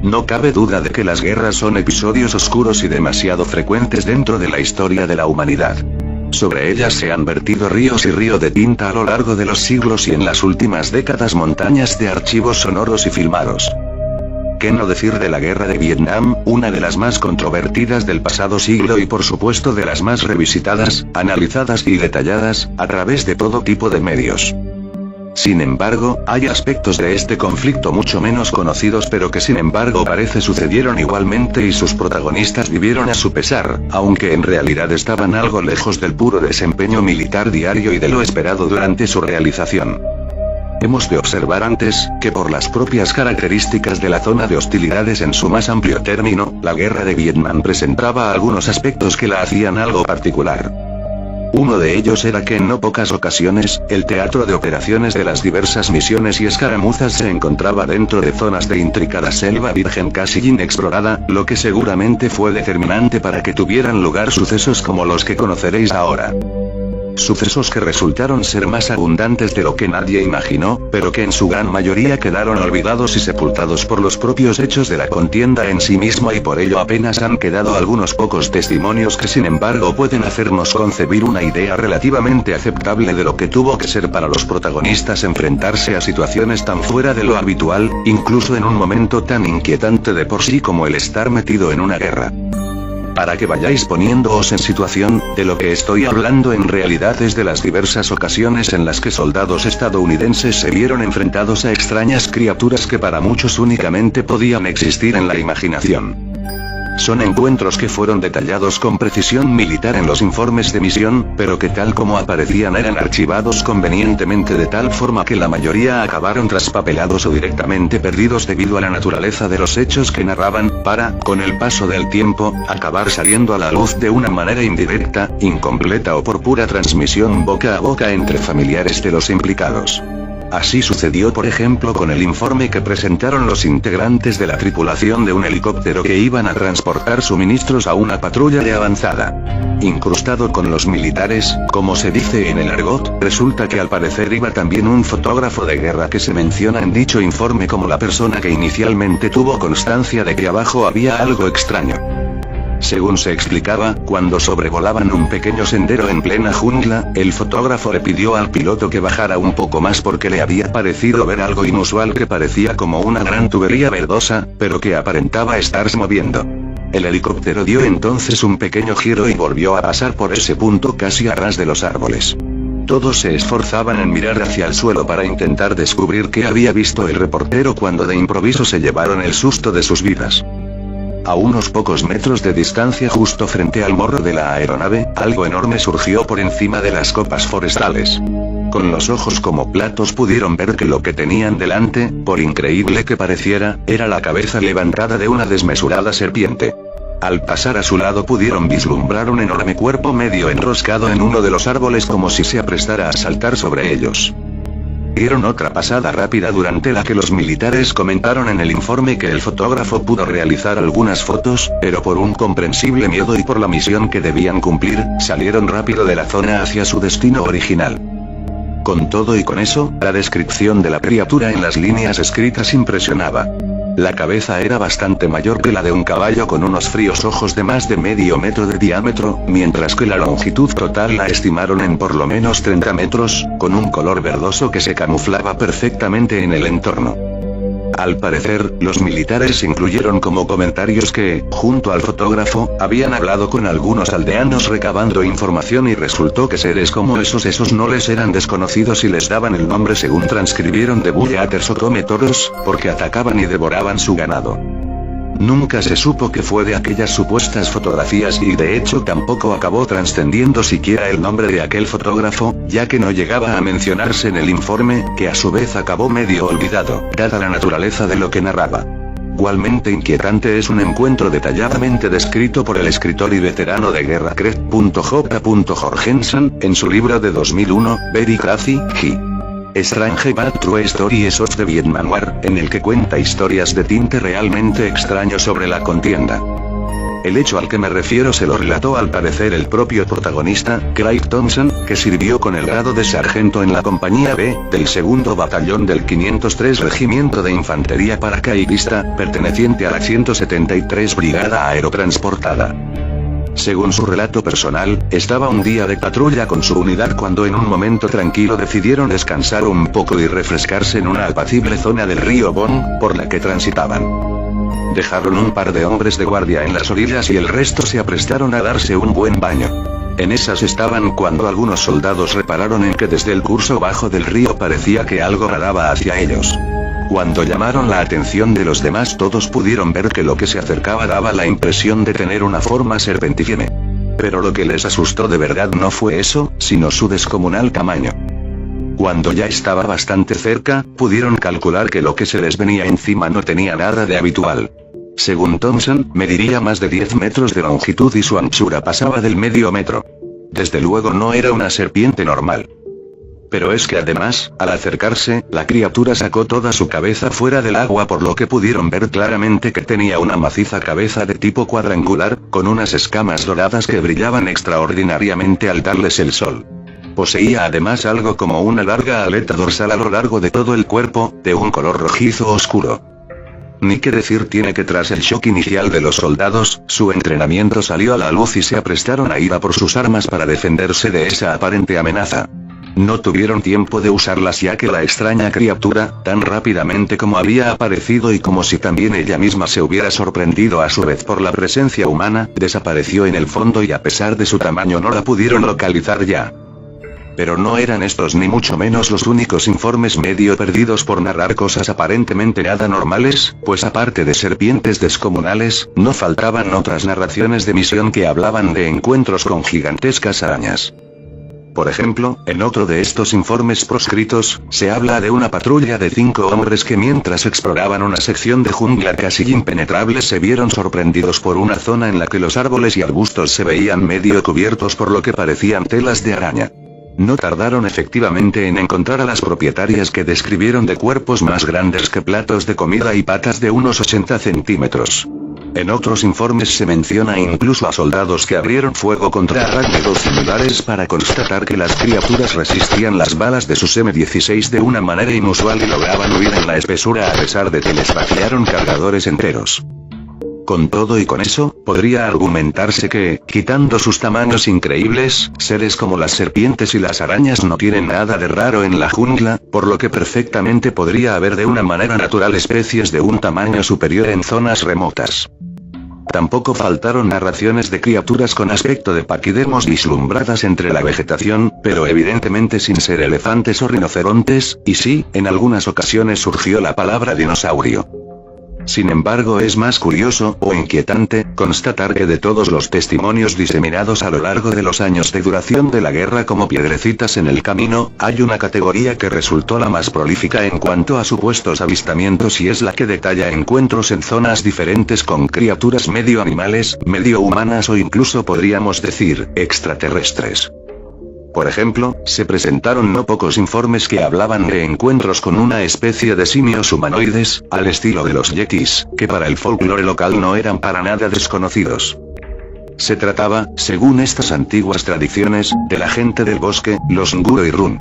No cabe duda de que las guerras son episodios oscuros y demasiado frecuentes dentro de la historia de la humanidad. Sobre ellas se han vertido ríos y río de tinta a lo largo de los siglos y en las últimas décadas montañas de archivos sonoros y filmados. ¿Qué no decir de la guerra de Vietnam, una de las más controvertidas del pasado siglo y por supuesto de las más revisitadas, analizadas y detalladas, a través de todo tipo de medios? Sin embargo, hay aspectos de este conflicto mucho menos conocidos pero que sin embargo parece sucedieron igualmente y sus protagonistas vivieron a su pesar, aunque en realidad estaban algo lejos del puro desempeño militar diario y de lo esperado durante su realización. Hemos de observar antes, que por las propias características de la zona de hostilidades en su más amplio término, la guerra de Vietnam presentaba algunos aspectos que la hacían algo particular. Uno de ellos era que en no pocas ocasiones, el teatro de operaciones de las diversas misiones y escaramuzas se encontraba dentro de zonas de intricada selva virgen casi inexplorada, lo que seguramente fue determinante para que tuvieran lugar sucesos como los que conoceréis ahora. Sucesos que resultaron ser más abundantes de lo que nadie imaginó, pero que en su gran mayoría quedaron olvidados y sepultados por los propios hechos de la contienda en sí mismo y por ello apenas han quedado algunos pocos testimonios que sin embargo pueden hacernos concebir una idea relativamente aceptable de lo que tuvo que ser para los protagonistas enfrentarse a situaciones tan fuera de lo habitual, incluso en un momento tan inquietante de por sí como el estar metido en una guerra. Para que vayáis poniéndoos en situación, de lo que estoy hablando en realidad es de las diversas ocasiones en las que soldados estadounidenses se vieron enfrentados a extrañas criaturas que para muchos únicamente podían existir en la imaginación. Son encuentros que fueron detallados con precisión militar en los informes de misión, pero que tal como aparecían eran archivados convenientemente de tal forma que la mayoría acabaron traspapelados o directamente perdidos debido a la naturaleza de los hechos que narraban, para, con el paso del tiempo, acabar saliendo a la luz de una manera indirecta, incompleta o por pura transmisión boca a boca entre familiares de los implicados. Así sucedió por ejemplo con el informe que presentaron los integrantes de la tripulación de un helicóptero que iban a transportar suministros a una patrulla de avanzada. Incrustado con los militares, como se dice en el argot, resulta que al parecer iba también un fotógrafo de guerra que se menciona en dicho informe como la persona que inicialmente tuvo constancia de que abajo había algo extraño. Según se explicaba, cuando sobrevolaban un pequeño sendero en plena jungla, el fotógrafo le pidió al piloto que bajara un poco más porque le había parecido ver algo inusual que parecía como una gran tubería verdosa, pero que aparentaba estarse moviendo. El helicóptero dio entonces un pequeño giro y volvió a pasar por ese punto casi a ras de los árboles. Todos se esforzaban en mirar hacia el suelo para intentar descubrir qué había visto el reportero cuando de improviso se llevaron el susto de sus vidas. A unos pocos metros de distancia justo frente al morro de la aeronave, algo enorme surgió por encima de las copas forestales. Con los ojos como platos pudieron ver que lo que tenían delante, por increíble que pareciera, era la cabeza levantada de una desmesurada serpiente. Al pasar a su lado pudieron vislumbrar un enorme cuerpo medio enroscado en uno de los árboles como si se aprestara a saltar sobre ellos. Dieron otra pasada rápida durante la que los militares comentaron en el informe que el fotógrafo pudo realizar algunas fotos, pero por un comprensible miedo y por la misión que debían cumplir, salieron rápido de la zona hacia su destino original. Con todo y con eso, la descripción de la criatura en las líneas escritas impresionaba. La cabeza era bastante mayor que la de un caballo con unos fríos ojos de más de medio metro de diámetro, mientras que la longitud total la estimaron en por lo menos 30 metros, con un color verdoso que se camuflaba perfectamente en el entorno. Al parecer, los militares incluyeron como comentarios que, junto al fotógrafo, habían hablado con algunos aldeanos recabando información y resultó que seres como esos no les eran desconocidos y les daban el nombre según transcribieron de Bullaters o come toros, porque atacaban y devoraban su ganado. Nunca se supo qué fue de aquellas supuestas fotografías y de hecho tampoco acabó trascendiendo siquiera el nombre de aquel fotógrafo, ya que no llegaba a mencionarse en el informe, que a su vez acabó medio olvidado, dada la naturaleza de lo que narraba. Igualmente inquietante es un encuentro detalladamente descrito por el escritor y veterano de guerra Craig J. Jorgensen, en su libro de 2001, Very Crazy, Strange but True Stories of the Vietnam War, en el que cuenta historias de tinte realmente extraño sobre la contienda. El hecho al que me refiero se lo relató al parecer el propio protagonista, Craig Thompson, que sirvió con el grado de sargento en la compañía B, del 2º batallón del 503 Regimiento de Infantería Paracaidista, perteneciente a la 173 Brigada Aerotransportada. Según su relato personal, estaba un día de patrulla con su unidad cuando en un momento tranquilo decidieron descansar un poco y refrescarse en una apacible zona del río Bon, por la que transitaban. Dejaron un par de hombres de guardia en las orillas y el resto se aprestaron a darse un buen baño. En esas estaban cuando algunos soldados repararon en que desde el curso bajo del río parecía que algo nadaba hacia ellos. Cuando llamaron la atención de los demás, todos pudieron ver que lo que se acercaba daba la impresión de tener una forma serpentífera. Pero lo que les asustó de verdad no fue eso, sino su descomunal tamaño. Cuando ya estaba bastante cerca, pudieron calcular que lo que se les venía encima no tenía nada de habitual. Según Thompson, mediría más de 10 metros de longitud y su anchura pasaba del medio metro. Desde luego no era una serpiente normal. Pero es que además, al acercarse, la criatura sacó toda su cabeza fuera del agua, por lo que pudieron ver claramente que tenía una maciza cabeza de tipo cuadrangular, con unas escamas doradas que brillaban extraordinariamente al darles el sol. Poseía además algo como una larga aleta dorsal a lo largo de todo el cuerpo, de un color rojizo oscuro. Ni qué decir tiene que tras el shock inicial de los soldados, su entrenamiento salió a la luz y se aprestaron a ir a por sus armas para defenderse de esa aparente amenaza. No tuvieron tiempo de usarlas ya que la extraña criatura, tan rápidamente como había aparecido y como si también ella misma se hubiera sorprendido a su vez por la presencia humana, desapareció en el fondo y a pesar de su tamaño no la pudieron localizar ya. Pero no eran estos ni mucho menos los únicos informes medio perdidos por narrar cosas aparentemente nada normales, pues aparte de serpientes descomunales, no faltaban otras narraciones de misión que hablaban de encuentros con gigantescas arañas. Por ejemplo, en otro de estos informes proscritos, se habla de una patrulla de 5 hombres que mientras exploraban una sección de jungla casi impenetrable se vieron sorprendidos por una zona en la que los árboles y arbustos se veían medio cubiertos por lo que parecían telas de araña. No tardaron efectivamente en encontrar a las propietarias que describieron de cuerpos más grandes que platos de comida y patas de unos 80 centímetros. En otros informes se menciona incluso a soldados que abrieron fuego contra arácnidos similares para constatar que las criaturas resistían las balas de sus M16 de una manera inusual y lograban huir en la espesura a pesar de que les vaciaron cargadores enteros. Con todo y con eso, podría argumentarse que, quitando sus tamaños increíbles, seres como las serpientes y las arañas no tienen nada de raro en la jungla, por lo que perfectamente podría haber de una manera natural especies de un tamaño superior en zonas remotas. Tampoco faltaron narraciones de criaturas con aspecto de paquidermos vislumbradas entre la vegetación, pero evidentemente sin ser elefantes o rinocerontes, y sí, en algunas ocasiones surgió la palabra dinosaurio. Sin embargo, es más curioso, o inquietante, constatar que de todos los testimonios diseminados a lo largo de los años de duración de la guerra como piedrecitas en el camino, hay una categoría que resultó la más prolífica en cuanto a supuestos avistamientos y es la que detalla encuentros en zonas diferentes con criaturas medio animales, medio humanas o incluso podríamos decir, extraterrestres. Por ejemplo, se presentaron no pocos informes que hablaban de encuentros con una especie de simios humanoides, al estilo de los yetis, que para el folclore local no eran para nada desconocidos. Se trataba, según estas antiguas tradiciones, de la gente del bosque, los nguro y run.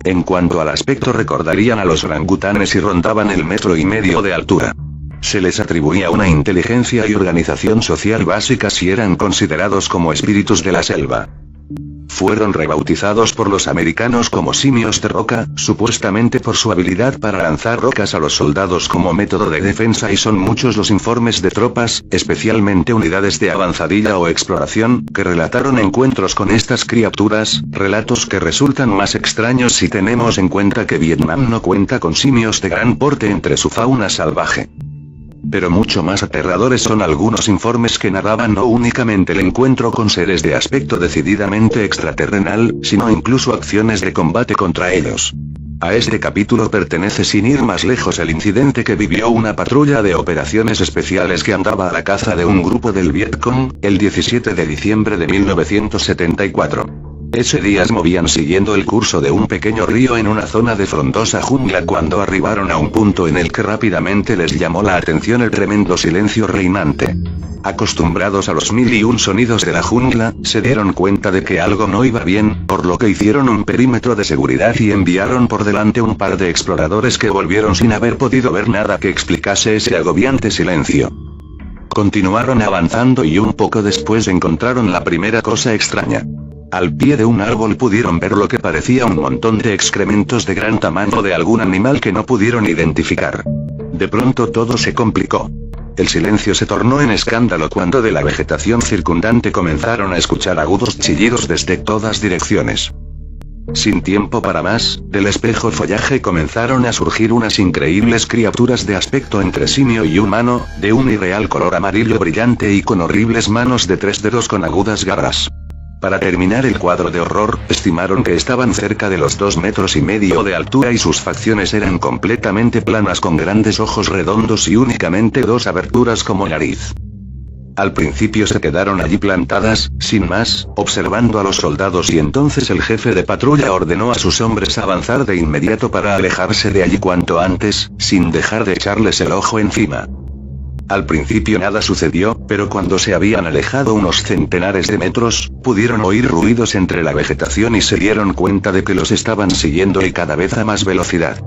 En cuanto al aspecto recordarían a los orangutanes y rondaban el 1,5 metros de altura. Se les atribuía una inteligencia y organización social básicas y eran considerados como espíritus de la selva. Fueron rebautizados por los americanos como simios de roca, supuestamente por su habilidad para lanzar rocas a los soldados como método de defensa y son muchos los informes de tropas, especialmente unidades de avanzadilla o exploración, que relataron encuentros con estas criaturas, relatos que resultan más extraños si tenemos en cuenta que Vietnam no cuenta con simios de gran porte entre su fauna salvaje. Pero mucho más aterradores son algunos informes que narraban no únicamente el encuentro con seres de aspecto decididamente extraterrenal, sino incluso acciones de combate contra ellos. A este capítulo pertenece sin ir más lejos el incidente que vivió una patrulla de operaciones especiales que andaba a la caza de un grupo del Vietcong, el 17 de diciembre de 1974. Ese día se movían siguiendo el curso de un pequeño río en una zona de frondosa jungla cuando arribaron a un punto en el que rápidamente les llamó la atención el tremendo silencio reinante. Acostumbrados a los mil y un sonidos de la jungla, se dieron cuenta de que algo no iba bien, por lo que hicieron un perímetro de seguridad y enviaron por delante un par de exploradores que volvieron sin haber podido ver nada que explicase ese agobiante silencio. Continuaron avanzando y un poco después encontraron la primera cosa extraña. Al pie de un árbol pudieron ver lo que parecía un montón de excrementos de gran tamaño de algún animal que no pudieron identificar. De pronto todo se complicó. El silencio se tornó en escándalo cuando de la vegetación circundante comenzaron a escuchar agudos chillidos desde todas direcciones. Sin tiempo para más, del espejo follaje comenzaron a surgir unas increíbles criaturas de aspecto entre simio y humano, de un irreal color amarillo brillante y con horribles manos de 3 dedos con agudas garras. Para terminar el cuadro de horror, estimaron que estaban cerca de los 2,5 metros de altura y sus facciones eran completamente planas con grandes ojos redondos y únicamente 2 aberturas como nariz. Al principio se quedaron allí plantadas, sin más, observando a los soldados y entonces el jefe de patrulla ordenó a sus hombres avanzar de inmediato para alejarse de allí cuanto antes, sin dejar de echarles el ojo encima. Al principio nada sucedió, pero cuando se habían alejado unos centenares de metros, pudieron oír ruidos entre la vegetación y se dieron cuenta de que los estaban siguiendo y cada vez a más velocidad.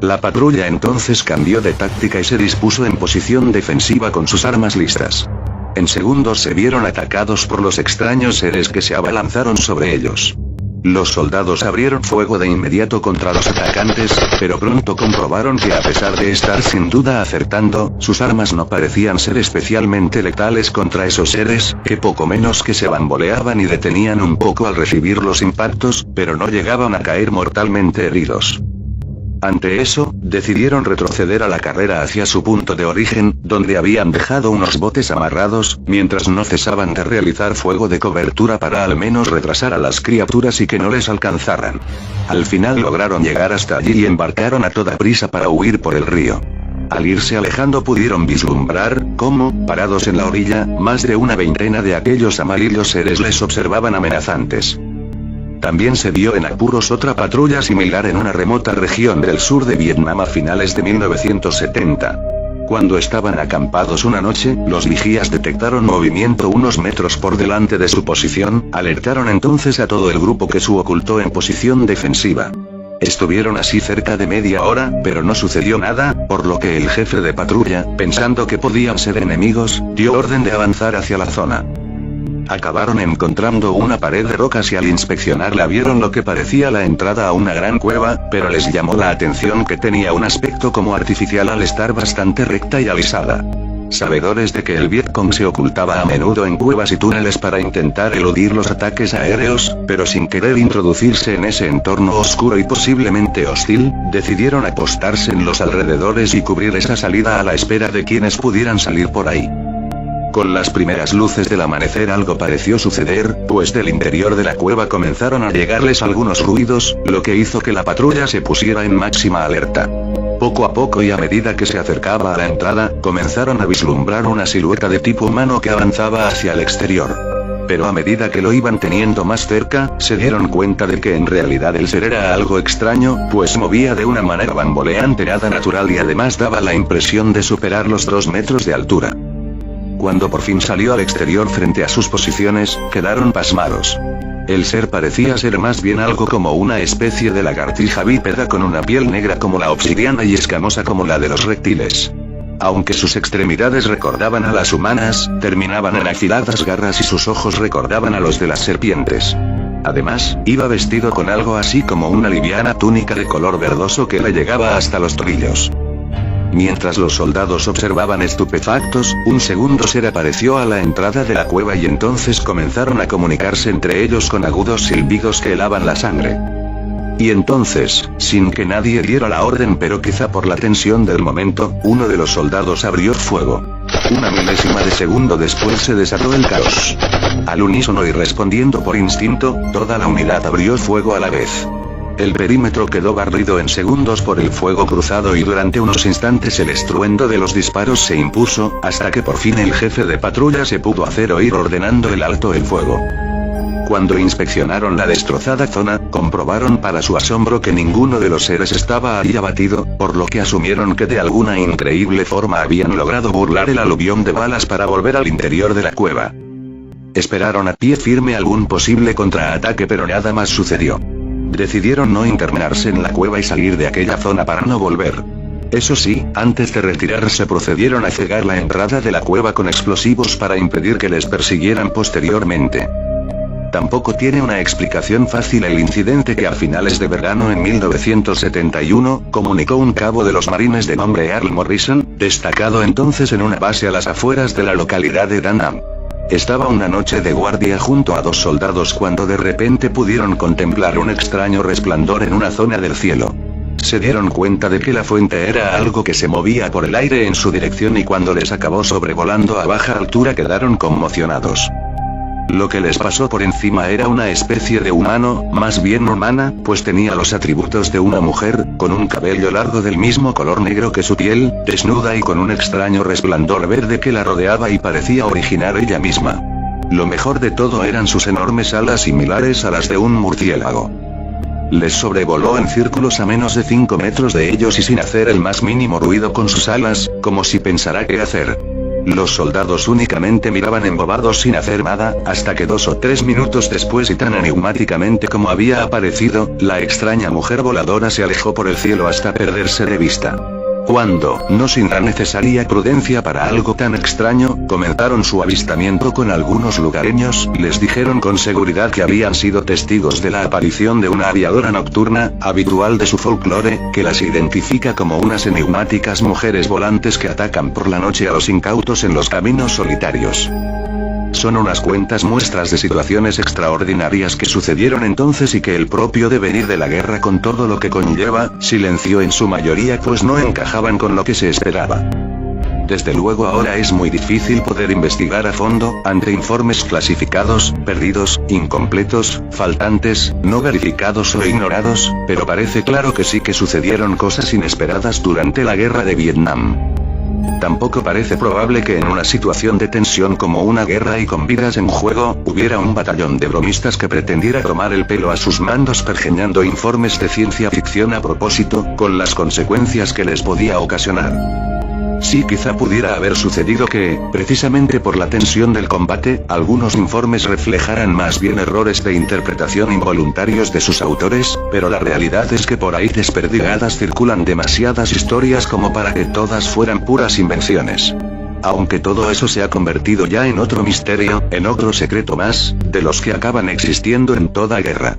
La patrulla entonces cambió de táctica y se dispuso en posición defensiva con sus armas listas. En segundos se vieron atacados por los extraños seres que se abalanzaron sobre ellos. Los soldados abrieron fuego de inmediato contra los atacantes, pero pronto comprobaron que a pesar de estar sin duda acertando, sus armas no parecían ser especialmente letales contra esos seres, que poco menos que se bamboleaban y detenían un poco al recibir los impactos, pero no llegaban a caer mortalmente heridos. Ante eso, decidieron retroceder a la carrera hacia su punto de origen, donde habían dejado unos botes amarrados, mientras no cesaban de realizar fuego de cobertura para al menos retrasar a las criaturas y que no les alcanzaran. Al final lograron llegar hasta allí y embarcaron a toda prisa para huir por el río. Al irse alejando pudieron vislumbrar cómo, parados en la orilla, más de una veintena de aquellos amarillos seres les observaban amenazantes. También se vio en apuros otra patrulla similar en una remota región del sur de Vietnam a finales de 1970. Cuando estaban acampados una noche, los vigías detectaron movimiento unos metros por delante de su posición, alertaron entonces a todo el grupo que se ocultó en posición defensiva. Estuvieron así cerca de media hora, pero no sucedió nada, por lo que el jefe de patrulla, pensando que podían ser enemigos, dio orden de avanzar hacia la zona. Acabaron encontrando una pared de rocas y al inspeccionarla vieron lo que parecía la entrada a una gran cueva, pero les llamó la atención que tenía un aspecto como artificial al estar bastante recta y alisada. Sabedores de que el Vietcong se ocultaba a menudo en cuevas y túneles para intentar eludir los ataques aéreos, pero sin querer introducirse en ese entorno oscuro y posiblemente hostil, decidieron apostarse en los alrededores y cubrir esa salida a la espera de quienes pudieran salir por ahí. Con las primeras luces del amanecer algo pareció suceder, pues del interior de la cueva comenzaron a llegarles algunos ruidos, lo que hizo que la patrulla se pusiera en máxima alerta. Poco a poco y a medida que se acercaba a la entrada, comenzaron a vislumbrar una silueta de tipo humano que avanzaba hacia el exterior. Pero a medida que lo iban teniendo más cerca, se dieron cuenta de que en realidad el ser era algo extraño, pues movía de una manera bamboleante nada natural y además daba la impresión de superar los 2 metros de altura. Cuando por fin salió al exterior frente a sus posiciones, quedaron pasmados. El ser parecía ser más bien algo como una especie de lagartija bípeda con una piel negra como la obsidiana y escamosa como la de los reptiles. Aunque sus extremidades recordaban a las humanas, terminaban en afiladas garras y sus ojos recordaban a los de las serpientes. Además, iba vestido con algo así como una liviana túnica de color verdoso que le llegaba hasta los tobillos. Mientras los soldados observaban estupefactos, un segundo ser apareció a la entrada de la cueva y entonces comenzaron a comunicarse entre ellos con agudos silbidos que helaban la sangre. Y entonces, sin que nadie diera la orden pero quizá por la tensión del momento, uno de los soldados abrió fuego. Una milésima de segundo después se desató el caos. Al unísono y respondiendo por instinto, toda la unidad abrió fuego a la vez. El perímetro quedó barrido en segundos por el fuego cruzado y durante unos instantes el estruendo de los disparos se impuso, hasta que por fin el jefe de patrulla se pudo hacer oír ordenando el alto el fuego. Cuando inspeccionaron la destrozada zona, comprobaron para su asombro que ninguno de los seres estaba ahí abatido, por lo que asumieron que de alguna increíble forma habían logrado burlar el aluvión de balas para volver al interior de la cueva. Esperaron a pie firme algún posible contraataque, pero nada más sucedió. Decidieron no internarse en la cueva y salir de aquella zona para no volver. Eso sí, antes de retirarse procedieron a cegar la entrada de la cueva con explosivos para impedir que les persiguieran posteriormente. Tampoco tiene una explicación fácil el incidente que a finales de verano en 1971, comunicó un cabo de los marines de nombre Earl Morrison, destacado entonces en una base a las afueras de la localidad de Danham. Estaba una noche de guardia junto a 2 soldados cuando de repente pudieron contemplar un extraño resplandor en una zona del cielo. Se dieron cuenta de que la fuente era algo que se movía por el aire en su dirección y cuando les acabó sobrevolando a baja altura quedaron conmocionados. Lo que les pasó por encima era una especie de humano, más bien humana, pues tenía los atributos de una mujer, con un cabello largo del mismo color negro que su piel, desnuda y con un extraño resplandor verde que la rodeaba y parecía originar ella misma. Lo mejor de todo eran sus enormes alas similares a las de un murciélago. Les sobrevoló en círculos a menos de 5 metros de ellos y sin hacer el más mínimo ruido con sus alas, como si pensara qué hacer. Los soldados únicamente miraban embobados sin hacer nada, hasta que 2 o 3 minutos después y tan enigmáticamente como había aparecido, la extraña mujer voladora se alejó por el cielo hasta perderse de vista. Cuando, no sin la necesaria prudencia para algo tan extraño, comenzaron su avistamiento con algunos lugareños, les dijeron con seguridad que habían sido testigos de la aparición de una aviadora nocturna, habitual de su folclore, que las identifica como unas enigmáticas mujeres volantes que atacan por la noche a los incautos en los caminos solitarios. Son unas cuantas muestras de situaciones extraordinarias que sucedieron entonces y que el propio devenir de la guerra con todo lo que conlleva, silenció en su mayoría pues no encajaban con lo que se esperaba. Desde luego ahora es muy difícil poder investigar a fondo, ante informes clasificados, perdidos, incompletos, faltantes, no verificados o ignorados, pero parece claro que sí que sucedieron cosas inesperadas durante la guerra de Vietnam. Tampoco parece probable que en una situación de tensión como una guerra y con vidas en juego, hubiera un batallón de bromistas que pretendiera tomar el pelo a sus mandos pergeñando informes de ciencia ficción a propósito, con las consecuencias que les podía ocasionar. Sí, quizá pudiera haber sucedido que, precisamente por la tensión del combate, algunos informes reflejaran más bien errores de interpretación involuntarios de sus autores, pero la realidad es que por ahí desperdigadas circulan demasiadas historias como para que todas fueran puras invenciones. Aunque todo eso se ha convertido ya en otro misterio, en otro secreto más, de los que acaban existiendo en toda guerra.